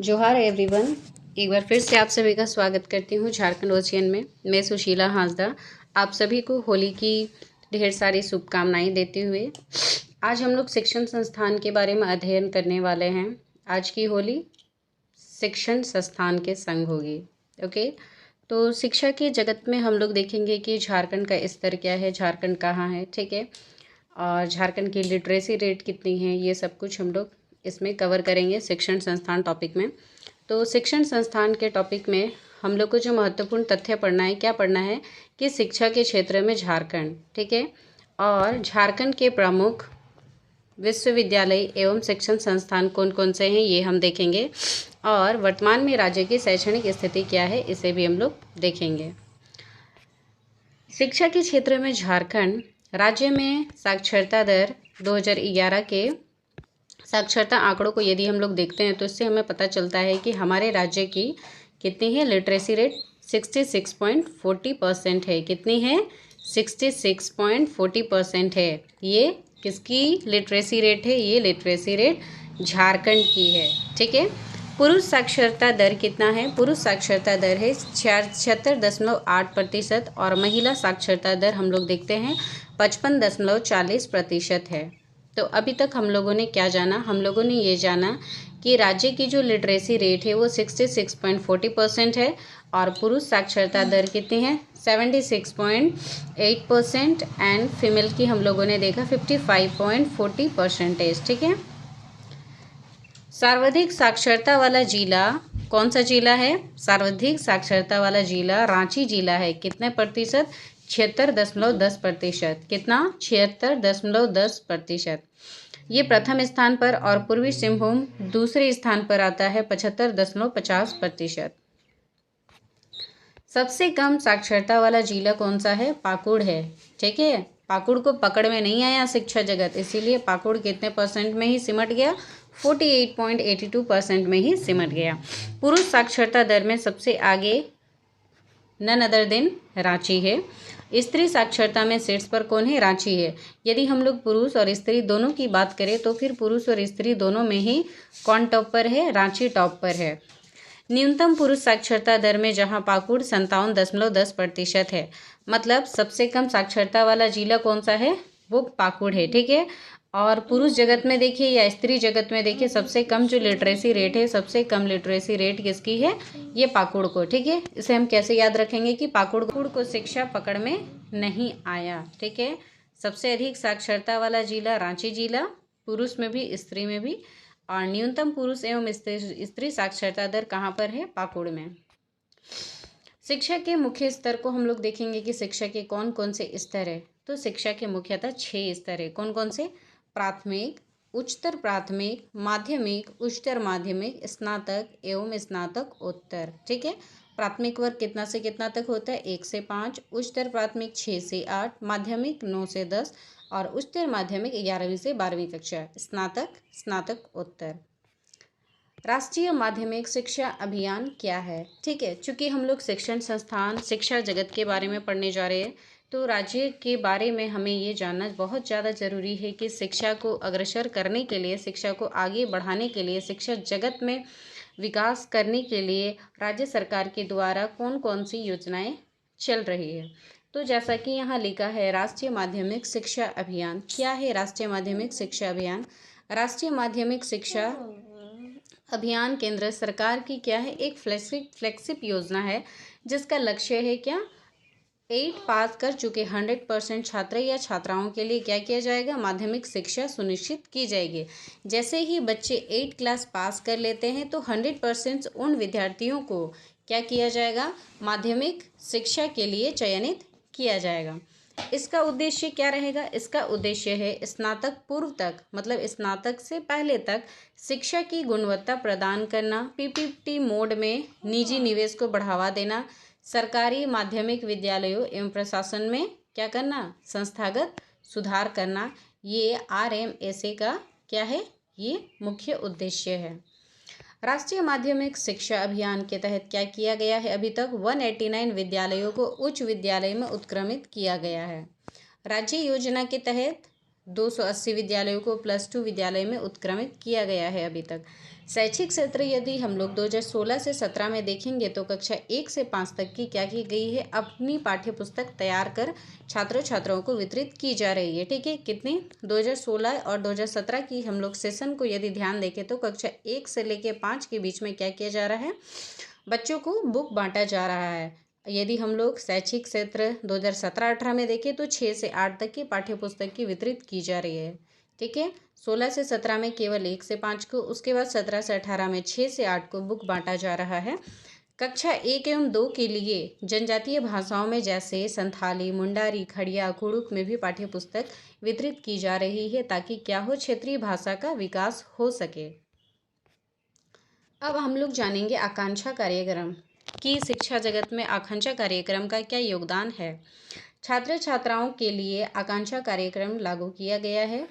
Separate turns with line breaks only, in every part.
जोहार एवरीवन। एक बार फिर से आप सभी का स्वागत करती हूँ झारखंड ओशियन में। मैं सुशीला हांसदा आप सभी को होली की ढेर सारी शुभकामनाएं देते हुए आज हम लोग शिक्षण संस्थान के बारे में अध्ययन करने वाले हैं। आज की होली शिक्षण संस्थान के संग होगी। ओके, तो शिक्षा के जगत में हम लोग देखेंगे कि झारखंड का स्तर क्या है, झारखंड कहाँ है, ठीक है, और झारखंड की लिटरेसी रेट कितनी है, ये सब कुछ हम लोग इसमें कवर करेंगे शिक्षण संस्थान टॉपिक में। तो शिक्षण संस्थान के टॉपिक में हम लोग को जो महत्वपूर्ण तथ्य पढ़ना है, क्या पढ़ना है कि शिक्षा के क्षेत्र में झारखंड, ठीक है, और झारखंड के प्रमुख विश्वविद्यालय एवं शिक्षण संस्थान कौन कौन से हैं ये हम देखेंगे, और वर्तमान में राज्य की शैक्षणिक स्थिति क्या है इसे भी हम लोग देखेंगे। शिक्षा के क्षेत्र में झारखंड राज्य में साक्षरता दर 2011 के साक्षरता आंकड़ों को यदि हम लोग देखते हैं तो इससे हमें पता चलता है कि हमारे राज्य की कितनी है लिटरेसी रेट 66.40% है। कितनी है? 66.40% है। ये किसकी लिटरेसी रेट है? ये लिटरेसी रेट झारखंड की है, ठीक है। पुरुष साक्षरता दर कितना है? पुरुष साक्षरता दर है 76.8% और महिला साक्षरता दर हम लोग देखते हैं 55.40% है। तो अभी तक हम लोगों ने क्या जाना? हम लोगों ने ये जाना कि राज्य की जो लिटरेसी रेट है वो 66.40% है और पुरुष साक्षरता दर कितनी है? 76.8% एंड फीमेल की हम लोगों ने देखा 55.40%, ठीक है। सर्वाधिक साक्षरता वाला जिला कौन सा जिला है? सर्वाधिक साक्षरता वाला जिला रांची जिला है। कितने प्रतिशत? 76.10%। कितना? 76.10%। ये प्रथम स्थान पर और पूर्वी सिंहभूम दूसरे स्थान पर आता है 75.50%। सबसे कम साक्षरता वाला जिला कौन सा है? पाकुड़ है, ठीक है। पाकुड़ को पकड़ में नहीं आया शिक्षा जगत, इसीलिए पाकुड़ कितने परसेंट में ही सिमट गया? 48.82% में ही सिमट गया। पुरुष साक्षरता दर में सबसे आगे नन अदर देन रांची है। स्त्री साक्षरता में शीर्ष पर कौन है? रांची है। यदि हम लोग पुरुष और स्त्री दोनों की बात करें तो फिर पुरुष और स्त्री दोनों में ही कौन टॉप पर है? रांची टॉप पर है। न्यूनतम पुरुष साक्षरता दर में जहां पाकुड़ 57.10% है, मतलब सबसे कम साक्षरता वाला जिला कौन सा है? वो पाकुड़ है, ठीक है। और पुरुष जगत में देखिए या स्त्री जगत में देखिए सबसे कम जो लिटरेसी रेट है, सबसे कम लिटरेसी रेट किसकी है? ये पाकुड़ को, ठीक है। इसे हम कैसे याद रखेंगे कि पाकुड़ को शिक्षा पकड़ में नहीं आया, ठीक है। सबसे अधिक साक्षरता वाला जिला रांची जिला, पुरुष में भी स्त्री में भी, और न्यूनतम पुरुष एवं स्त्री साक्षरता दर कहाँ पर है? पाकुड़ में। शिक्षा के मुख्य स्तर को हम लोग देखेंगे कि शिक्षा के कौन कौन से स्तर है। तो शिक्षा के मुख्यतः 6 स्तर है। कौन कौन से? प्राथमिक, उच्चतर प्राथमिक, माध्यमिक, उच्चतर माध्यमिक, स्नातक एवं स्नातकोत्तर, ठीक है। प्राथमिक वर्ग कितना से कितना तक होता है? 1 से 5, उच्चतर प्राथमिक 6 से 8, माध्यमिक 9 से 10 और उच्चतर माध्यमिक 11वीं से 12वीं कक्षा, स्नातक, स्नातकोत्तर। राष्ट्रीय माध्यमिक शिक्षा अभियान क्या है? ठीक है, चूंकि हम लोग शिक्षण संस्थान शिक्षा जगत के बारे में पढ़ने जा रहे हैं तो राज्य के बारे में हमें ये जानना बहुत ज़्यादा ज़रूरी है कि शिक्षा को अग्रसर करने के लिए, शिक्षा को आगे बढ़ाने के लिए, शिक्षा जगत में विकास करने के लिए राज्य सरकार के द्वारा कौन कौन सी योजनाएं चल रही है। तो जैसा कि यहाँ लिखा है राष्ट्रीय माध्यमिक शिक्षा अभियान। क्या है राष्ट्रीय माध्यमिक शिक्षा अभियान? राष्ट्रीय माध्यमिक शिक्षा अभियान केंद्र सरकार की क्या है? एक फ्लैगशिप योजना है जिसका लक्ष्य है क्या? 8 पास कर चुके 100% छात्र या छात्राओं के लिए क्या किया जाएगा? माध्यमिक शिक्षा सुनिश्चित की जाएगी। जैसे ही बच्चे 8 क्लास पास कर लेते हैं तो 100% उन विद्यार्थियों को क्या किया जाएगा? माध्यमिक शिक्षा के लिए चयनित किया जाएगा। इसका उद्देश्य क्या रहेगा? इसका उद्देश्य है स्नातक पूर्व तक, मतलब स्नातक से पहले तक शिक्षा की गुणवत्ता प्रदान करना, पीपीपी मोड में निजी निवेश को बढ़ावा देना, सरकारी माध्यमिक विद्यालयों एवं प्रशासन में क्या करना? संस्थागत सुधार करना। ये RMSA का क्या है? ये मुख्य उद्देश्य है। राष्ट्रीय माध्यमिक शिक्षा अभियान के तहत क्या किया गया है? अभी तक 189 विद्यालयों को उच्च विद्यालय में उत्क्रमित किया गया है। राज्य योजना के तहत 280 विद्यालयों को +2 विद्यालय में उत्क्रमित किया गया है अभी तक। शैक्षिक क्षेत्र यदि हम लोग 2016 से 17 में देखेंगे तो कक्षा 1 से 5 तक की क्या की गई है, अपनी पाठ्यपुस्तक तैयार कर छात्रों छात्राओं को वितरित की जा रही है। ठीक है, कितनी 2016 और 2017 की हम लोग सेशन को यदि ध्यान देखें तो कक्षा 1 से लेकर 5 के बीच में क्या किया जा रहा है, बच्चों को बुक बांटा जा रहा है। यदि हम लोग शैक्षिक क्षेत्र 2017-18 में देखें तो 6 से 8 तक की पाठ्यपुस्तक की वितरित की जा रही है। ठीक है, 16 से 17 में केवल 1 से 5 को, उसके बाद 17 से 18 में 6 से 8 को बुक बांटा जा रहा है। कक्षा 1 एवं 2 के लिए जनजातीय भाषाओं में जैसे संथाली, मुंडारी, खड़िया, कुड़ुक में भी पाठ्यपुस्तक वितरित की जा रही है ताकि क्या हो, क्षेत्रीय भाषा का विकास हो सके। अब हम लोग जानेंगे आकांक्षा कार्यक्रम कि शिक्षा जगत में आकांक्षा कार्यक्रम का क्या योगदान है। छात्र छात्राओं के लिए आकांक्षा कार्यक्रम लागू किया गया है।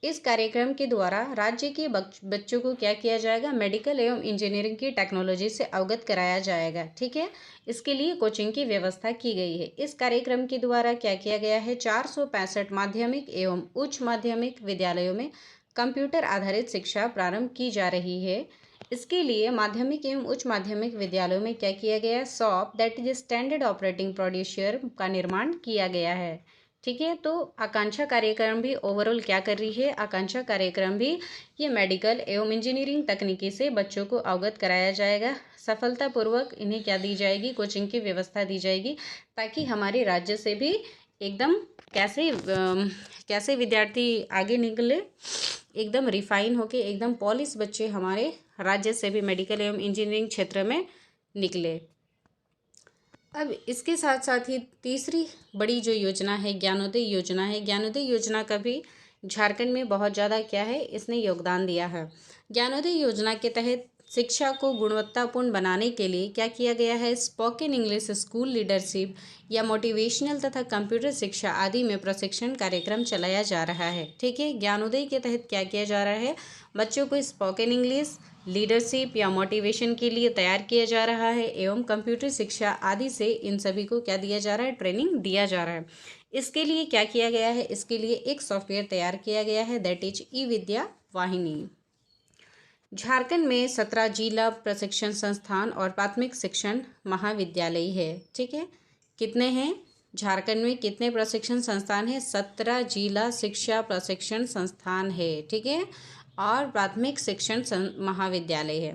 इस कार्यक्रम के द्वारा राज्य के बच्चों को क्या किया जाएगा, मेडिकल एवं इंजीनियरिंग की टेक्नोलॉजी से अवगत कराया जाएगा। ठीक है, इसके लिए कोचिंग की व्यवस्था की गई है। इस कार्यक्रम के द्वारा क्या किया गया है, 465 माध्यमिक एवं उच्च माध्यमिक विद्यालयों में कंप्यूटर आधारित शिक्षा प्रारंभ की जा रही है। इसके लिए माध्यमिक एवं उच्च माध्यमिक विद्यालयों में क्या किया गया है, shop that is standard operating producer का निर्माण किया गया है। ठीक है, तो आकांक्षा कार्यक्रम भी ओवरऑल क्या कर रही है, आकांक्षा कार्यक्रम भी ये मेडिकल एवं इंजीनियरिंग तकनीकी से बच्चों को अवगत कराया जाएगा। सफलतापूर्वक इन्हें क्या दी जाएगी, कोचिंग की व्यवस्था दी जाएगी ताकि हमारे राज्य से भी एकदम कैसे विद्यार्थी आगे निकले, एकदम रिफाइन होके एकदम पॉलिश बच्चे हमारे राज्य से भी मेडिकल एवं इंजीनियरिंग क्षेत्र में निकले। अब इसके साथ साथ ही तीसरी बड़ी जो योजना है ज्ञानोदय योजना है। ज्ञानोदय योजना का भी झारखंड में बहुत ज़्यादा क्या है, इसने योगदान दिया है। ज्ञानोदय योजना के तहत शिक्षा को गुणवत्तापूर्ण बनाने के लिए क्या किया गया है, स्पोकन इंग्लिश, स्कूल लीडरशिप या मोटिवेशनल तथा कंप्यूटर शिक्षा आदि में प्रशिक्षण कार्यक्रम चलाया जा रहा है। ठीक है, ज्ञानोदय के तहत क्या किया जा रहा है, बच्चों को स्पोकन इंग्लिश, लीडरशिप या मोटिवेशन के लिए तैयार किया जा रहा है एवं कंप्यूटर शिक्षा आदि से इन सभी को क्या दिया जा रहा है, ट्रेनिंग दिया जा रहा है। इसके लिए क्या किया गया है, इसके लिए एक सॉफ्टवेयर तैयार किया गया है, दैट इज ई विद्या वाहिनी। झारखंड में 17 जिला प्रशिक्षण संस्थान और प्राथमिक शिक्षण महाविद्यालय है। ठीक है, कितने हैं झारखंड में, कितने प्रशिक्षण संस्थान हैं, 17 जिला शिक्षा प्रशिक्षण संस्थान है। ठीक है, और प्राथमिक शिक्षण महाविद्यालय है।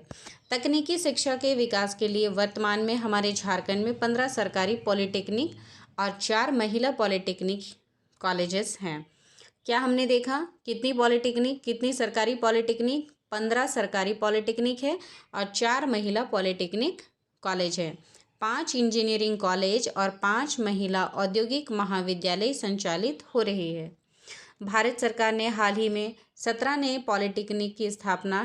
तकनीकी शिक्षा के विकास के लिए वर्तमान में हमारे झारखंड में 15 सरकारी पॉलिटेक्निक और 4 महिला पॉलिटेक्निक कॉलेजेस हैं। क्या हमने देखा, कितनी पॉलिटेक्निक, कितनी सरकारी पॉलिटेक्निक, 15 सरकारी पॉलिटेक्निक है और 4 महिला पॉलिटेक्निक कॉलेज है। 5 इंजीनियरिंग कॉलेज और 5 महिला औद्योगिक महाविद्यालय संचालित हो रही है। भारत सरकार ने हाल ही में 17 नए पॉलिटेक्निक की स्थापना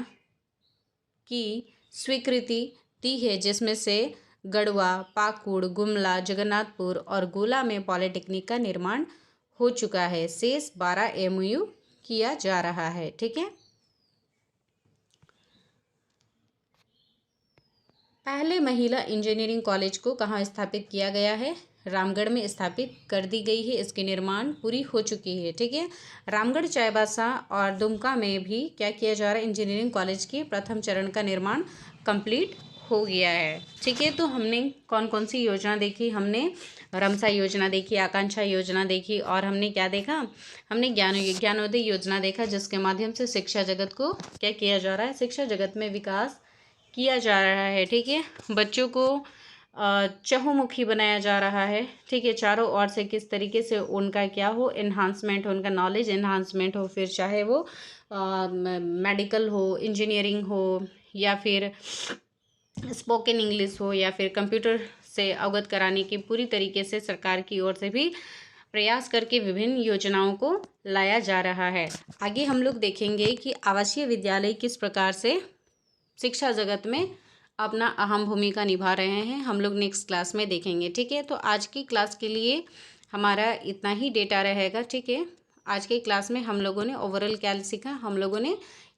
की स्वीकृति दी है, जिसमें से गढ़वा, पाकुड़, गुमला, जगन्नाथपुर और गोला में पॉलिटेक्निक का निर्माण हो चुका है। शेष 12 MOU किया जा रहा है। ठीक है, पहले महिला इंजीनियरिंग कॉलेज को कहाँ स्थापित किया गया है, रामगढ़ में स्थापित कर दी गई है। इसकी निर्माण पूरी हो चुकी है। ठीक है, रामगढ़, चाईबासा और दुमका में भी क्या किया जा रहा है, इंजीनियरिंग कॉलेज के प्रथम चरण का निर्माण कंप्लीट हो गया है। ठीक है, तो हमने कौन कौन सी योजना देखी, हमने रमसा योजना देखी, आकांक्षा योजना देखी और हमने क्या देखा, हमने ज्ञानोदय योजना देखा, जिसके माध्यम से शिक्षा जगत को क्या किया जा रहा है, शिक्षा जगत में विकास किया जा रहा है। ठीक है, बच्चों को चहुमुखी बनाया जा रहा है। ठीक है, चारों ओर से किस तरीके से उनका क्या हो, एनहांसमेंट हो, उनका नॉलेज एनहांसमेंट हो, फिर चाहे वो मेडिकल हो, इंजीनियरिंग हो या फिर स्पोकन इंग्लिश हो या फिर कंप्यूटर से अवगत कराने की पूरी तरीके से सरकार की ओर से भी प्रयास करके विभिन्न योजनाओं को लाया जा रहा है। आगे हम लोग देखेंगे कि आवासीय विद्यालय किस प्रकार से शिक्षा जगत में अपना अहम भूमिका निभा रहे हैं, हम लोग नेक्स्ट क्लास में देखेंगे। ठीक है, तो आज की क्लास के लिए हमारा इतना ही डेटा रहेगा। ठीक है, आज के क्लास में हम लोगों ने ओवरऑल क्या सीखा, हम लोगों ने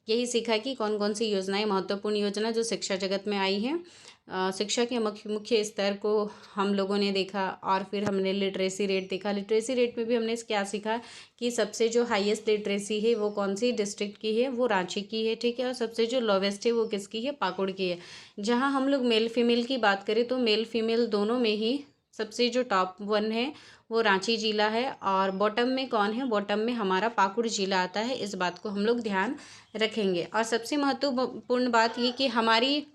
यही सीखा कि कौन कौन सी योजनाएं महत्वपूर्ण योजना जो शिक्षा जगत में आई हैं। शिक्षा के मुख्य स्तर को हम लोगों ने देखा और फिर हमने लिटरेसी रेट देखा। लिटरेसी रेट में भी हमने क्या सीखा कि सबसे जो हाईएस्ट लिटरेसी है वो कौन सी डिस्ट्रिक्ट की है, वो रांची की है, ठीक है। और सबसे जो लोवेस्ट है वो किसकी है, पाकुड़ की है। जहाँ हम लोग मेल फीमेल की बात करें तो मेल फीमेल दोनों में ही सबसे जो टॉप 1 है वो रांची जिला है, और बॉटम में कौन है, बॉटम में हमारा पाकुड़ जिला आता है। इस बात को हम लोग ध्यान रखेंगे। और सबसे महत्वपूर्ण बात ये कि हमारी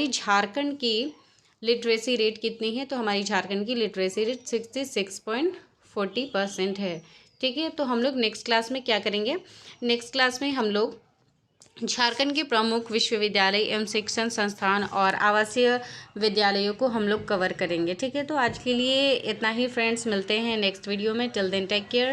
झारखंड की लिटरेसी रेट कितनी है, तो हमारी झारखंड की लिटरेसी रेट 66.40% है, ठीक है। तो हम लोग नेक्स्ट क्लास में क्या करेंगे, नेक्स्ट क्लास में हम लोग झारखंड के प्रमुख विश्वविद्यालय एवं शिक्षण संस्थान और आवासीय विद्यालयों को हम लोग कवर करेंगे, ठीक है। तो आज के लिए इतना ही फ्रेंड्स, मिलते हैं नेक्स्ट वीडियो में। Till then take care.